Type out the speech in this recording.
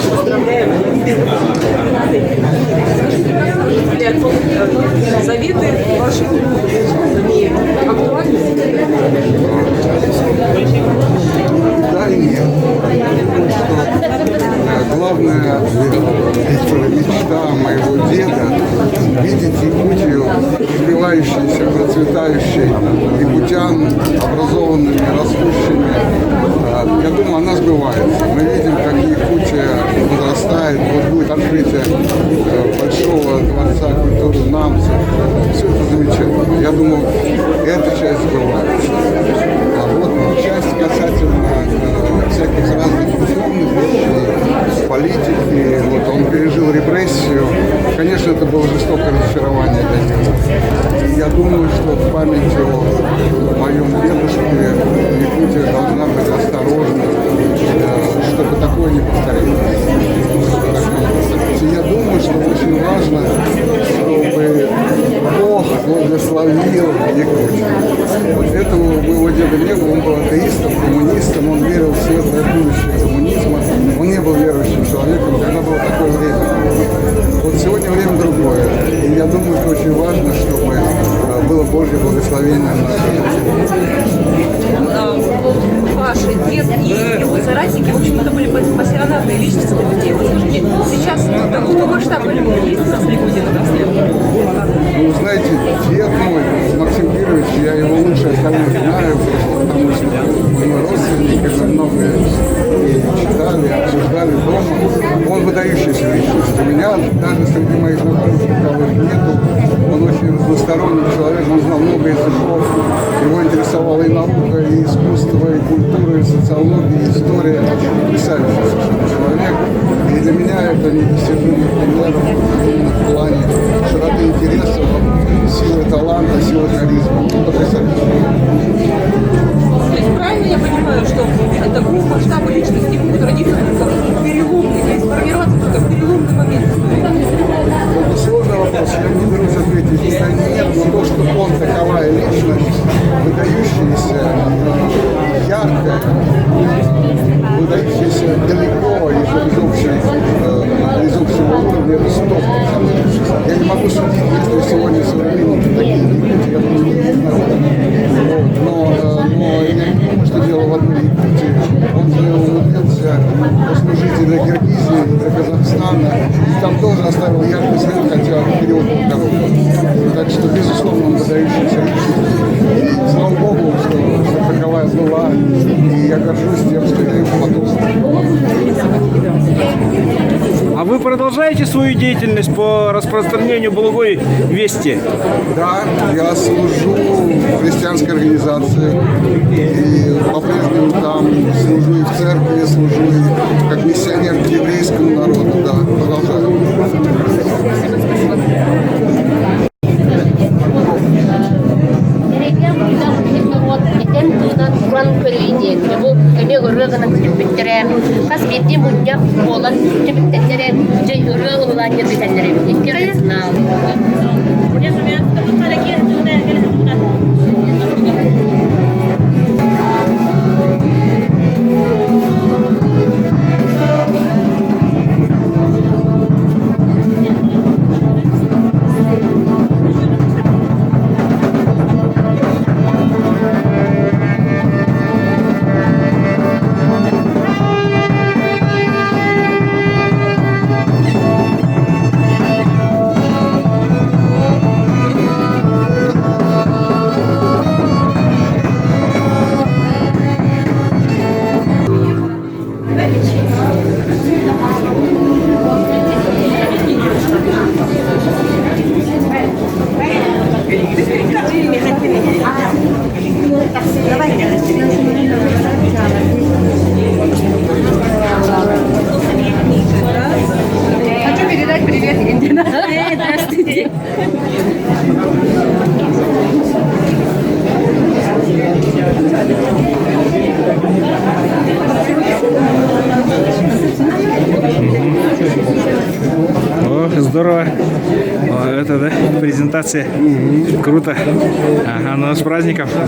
Поздравляем. Заветы ваши не актуальны? Да и нет. Главная мечта моего деда — видеть Якутию развивающейся, процветающей, якутян образованными, растущими. Я думаю, она сбывается. Мы видим, как Якутия возрастает. Вот будет открытие большого дворца культуры Намса. Все это замечательно. Я думаю, эта часть сбывается. А вот часть касательно всяких разных духовных вещей, политики. Вот он пережил репрессию. Конечно, это было жестокое разочарование для него. Я думаю, что в память о моем дедушке Якутия должна быть осторожна, чтобы такое не повторилось. Я думаю, что очень важно, чтобы Бог благословил Якутию. Вот этого у моего деда не было. Он был атеистом, коммунистом, он верил в светлое будущее коммунизма. Он не был верующим человеком, когда было такое время. Вот сегодня время другое. И я думаю, что очень важно, чтобы было Божье благословение на Ваши дед и его соратники, в общем-то, были пассионарные личности людей. Вот скажите, сейчас какого масштаба люди есть на Сликудина? Ну, знаете, дед мой, Максим Кирович, я его лучше остальных знаю, потому что мы родственники, мы многое читали, обсуждали дома. Он выдающаяся личность. У меня даже среди моих знакомых никого нету. Он очень разносторонний человек, он знал много языков. Его интересовала и наука, и искусство, и культура, и социология, и история. Потрясающий совершенно человек. И для меня это недостижимый пример именно в плане широты интересов, силы таланта, силы харизма. Потрясающе. То есть правильно я понимаю, что такого масштаба личности будут родиться только в переломный, то есть сформироваться только в переломный момент? Это сложный вопрос, я не берусь ответить. Нет, но то, что он таковая личность, выдающаяся, яркая, выдающаяся далеко из общего уровня, это 100%. Я не могу судить, если сегодня современники такие, я думаю, не знаю. Но я не думаю, что дело в одной Якутии. Он же умудрился послужить и для Киргизии, и для Казахстана. И там тоже оставил яркий след, хотя период был короткий. Так что, безусловно, он выдающийся личность. И слава Богу, что таковая была. И я горжусь тем, что я его потомство. А вы продолжаете свою деятельность по распространению благой вести? Да, я служу в христианской организации. И по-прежнему там служу и в церкви, служу и как миссионер к еврейскому народу. Да, продолжаю. Хочу передать привет Индина. Здравствуйте. О, здорово. О, это, да, презентация. Круто. Ага, ну с праздником. Ага.